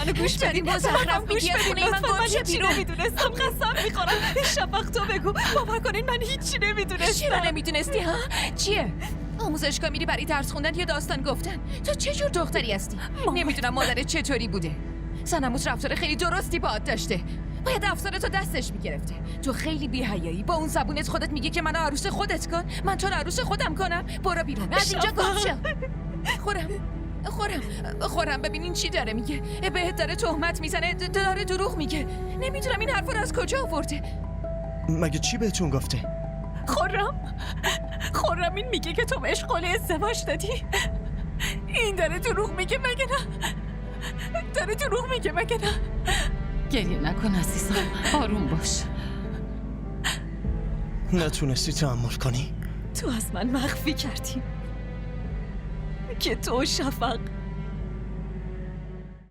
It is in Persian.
منو گوش بدین مزخرف میگی از خونه من گم چه بیرون نمیدونستم قسم میخورم شفق تو بگو باور کنین من هیچی نمیدونستم چرا نمیدونستی ها؟ چیه؟ آموزشگاه میری برای درس خوندن یا داستان گفتن؟ تو چه جور دختری هستی؟ نمیدونم مادرت چطوری بوده. سنموس رفتار خیلی درستی باهات داشته. باید افسارتو دستش میگرفته. تو خیلی بی‌حیایی. با اون زبونت خودت میگی که منو عروس خودت کن. من تو رو عروس خودم کنم. برو بیرون. از اینجا گم شو. خورم ببینین چی داره میگه. بهت داره تهمت میزنه، داره دروغ میگه. نمیدونم این حرفا رو از کجا آورده. مگه چی بهتون گفته؟ خورم این میگه که تو بهش قول ازدواج دادی. این داره دروغ میگه مگه نه؟ داره دروغ میگه مگه نه؟ گریه نکن عزیزم، آروم باش. نتونستی تحمل کنی؟ تو از من مخفی کردی که تو شفق